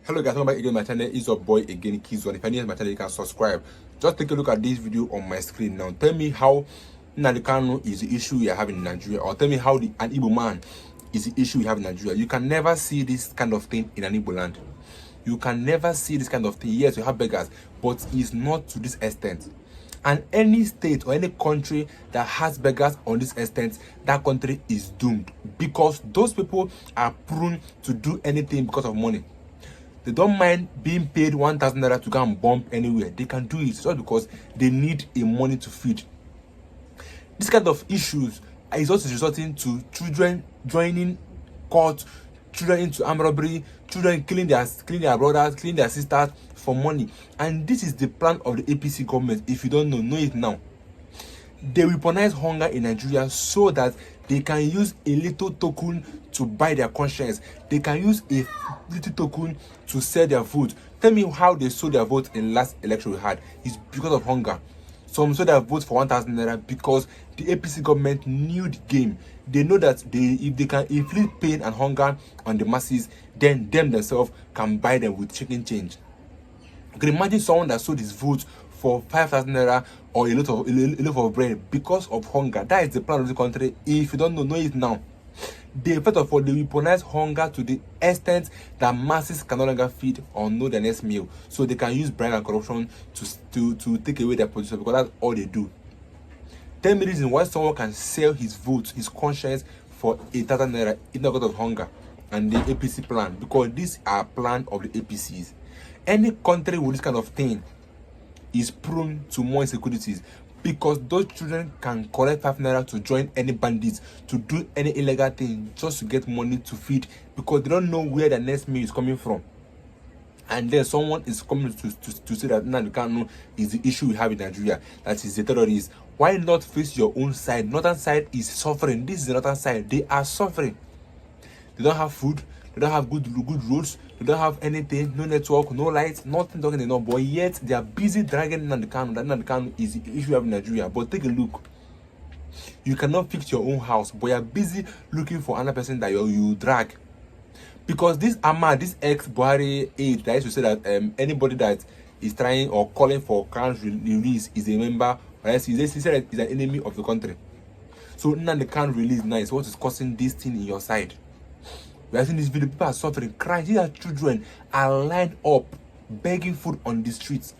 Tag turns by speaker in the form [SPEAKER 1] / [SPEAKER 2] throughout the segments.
[SPEAKER 1] Hello guys, welcome back again. My channel is your boy again, Keyzworld. If you're new to my channel, you can subscribe. Just take a look at this video on my screen now. Tell me how Nnamdi Kanu is the issue we are having in Nigeria, or tell me how an Igbo man is the issue we have in Nigeria. You can never see this kind of thing in an Igbo land. You can never see this kind of thing. Yes, you have beggars, but it's not to this extent. And any state or any country that has beggars on this extent, that country is doomed, because those people are prone to do anything because of money. They don't mind being paid 1,000 naira to go and bomb anywhere. They can do it just because they need a money to feed. This kind of issues is also resulting to children joining court, children into armed robbery, children killing their brothers, killing their sisters for money. And this is the plan of the APC government. If you don't know it now. They weaponize hunger in Nigeria so that they can use a little token to buy their conscience. They can use a little token to sell their vote. Tell me how they sold their vote in last election we had. It's because of hunger. Some sold their vote for 1,000 naira because the APC government knew the game. They know that if they can inflict pain and hunger on the masses, then them themselves can buy them with chicken change. You can imagine someone that sold his vote for 5,000 naira or a loaf of bread because of hunger. That is the plan of the country. If you don't know it now. They, first of all, they weaponize hunger to the extent that masses can no longer feed or know their next meal. So they can use bribe and corruption to take away their position, because that's all they do. Tell me the reason why someone can sell his vote, his conscience, for 8,000 naira if not because of hunger and the APC plan, because these are plan of the APCs. Any country with this kind of thing is prone to more insecurities, because those children can collect 5 naira to join any bandits, to do any illegal thing just to get money to feed, because they don't know where their next meal is coming from. And then someone is coming to say that Nnamdi Kanu is the issue we have in Nigeria, that is the terrorists. Why not face your own side? Northern side is suffering. This is the northern side. They are suffering. They don't have food. They don't have good roads. They don't have anything. No network, no lights, nothing talking enough. But yet they are busy dragging Nnamdi Kanu. That Nnamdi Kanu is the issue we have in Nigeria. But take a look. You cannot fix your own house, but you are busy looking for another person that you drag. Because this Ahmad, this ex-Buhari aide that used to say that anybody that is trying or calling for Khan's release is a member, or else he said that he's an enemy of the country. So Nnamdi Kanu release now is what is causing this thing in your side. We are seeing this video, people are suffering, crying. These are children are lined up begging food on the streets.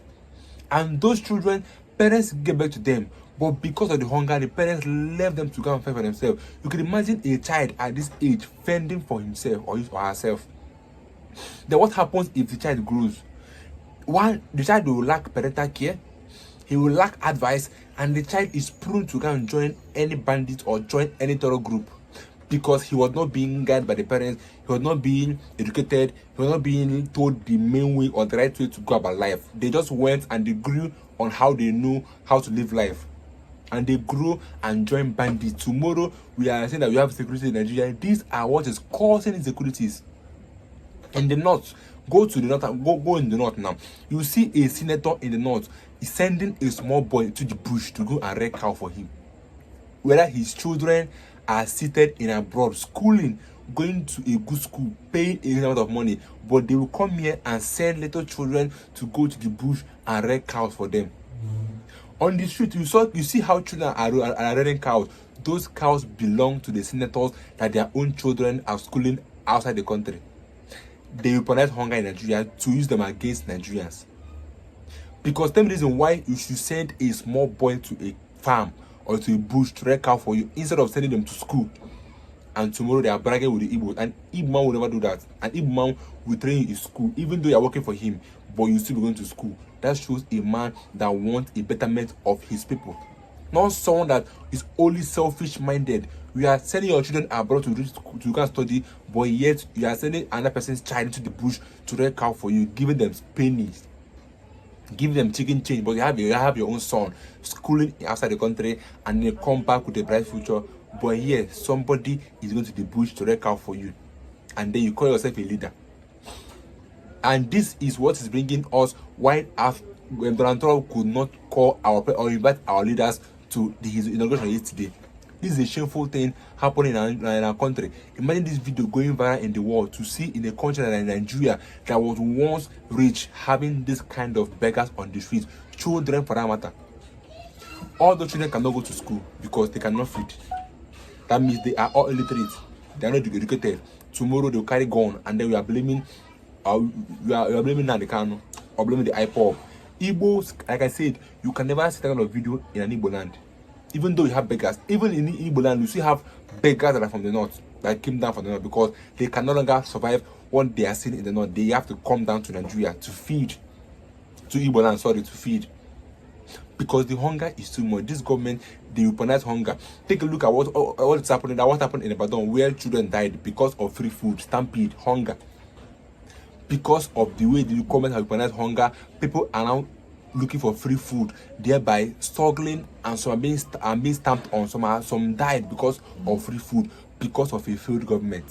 [SPEAKER 1] And those children, parents get back to them. But because of the hunger, the parents left them to go and fend for themselves. You can imagine a child at this age fending for himself or herself. Then what happens if the child grows? One, the child will lack parental care, he will lack advice, and the child is prone to go and join any bandit or join any terror group, because he was not being guided by the parents, he was not being educated, he was not being told the main way or the right way to go about life. They just went and they grew on how they know how to live life. And they grow and join bandits. Tomorrow, we are saying that we have security in Nigeria. These are what is causing insecurities. In the north, go to the north, go in the north now. You see a senator in the north is sending a small boy to the bush to go and wreck cow for him. Whether his children are seated in abroad, schooling, going to a good school, paying a amount of money, but they will come here and send little children to go to the bush and wreck cows for them. On the street, you see how children are rearing cows. Those cows belong to the senators that their own children are schooling outside the country. They weaponize hunger in Nigeria to use them against Nigerians. Because tell me the reason why you should send a small boy to a farm or to a bush to wreck cow for you, instead of sending them to school. And tomorrow they are bragging with the Igbo. And Igbo man will never do that. And Igbo man will train you in school, even though you are working for him, but you still be going to school. That shows a man that wants a betterment of his people, not someone that is only selfish-minded. We are sending your children abroad to go and study, but yet you are sending another person's child into the bush to wreck cow for you, giving them pennies, giving them chicken change. But you have your own son schooling outside the country, and they come back with a bright future. But here, somebody is going to the bush to wreck cow for you, and then you call yourself a leader. And this is what is bringing us why when Donald Trump could not call or invite our leaders to his inauguration yesterday. This is a shameful thing happening in our country. Imagine this video going viral in the world, to see in a country like Nigeria that was once rich having this kind of beggars on the streets, children for that matter. All the children cannot go to school because they cannot feed. That means they are all illiterate. They are not educated. Tomorrow they will carry gun, and then we are blaming Nnamdi Kanu or blaming the IPOB. Igbos, like I said, you can never see that kind of video in an Igbo land. Even though you have beggars, even in Igbo land, you still have beggars that are from the north, that came down from the north, because they can no longer survive what they are seeing in the north. They have to come down to Nigeria to feed, to Igbo land, sorry, to feed. Because the hunger is too much. This government, they weaponize hunger. Take a look at what's happening. What happened in Ibadan, where children died because of free food, stampede, hunger. Because of the way the government has weaponized hunger, people are now looking for free food, thereby struggling, and some are being stamped on. Some died because of free food, because of a failed government.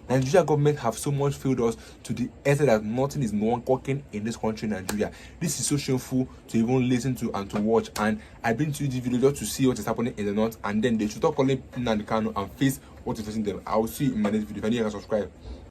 [SPEAKER 1] Nigeria government have so much failed us to the extent that nothing is working in this country, Nigeria. This is so shameful to even listen to and to watch. And I bring to you this video just to see what is happening in the north, and then they should stop calling Nnamdi Kanu and face what is facing them. I will see you in my next video. If you can subscribe.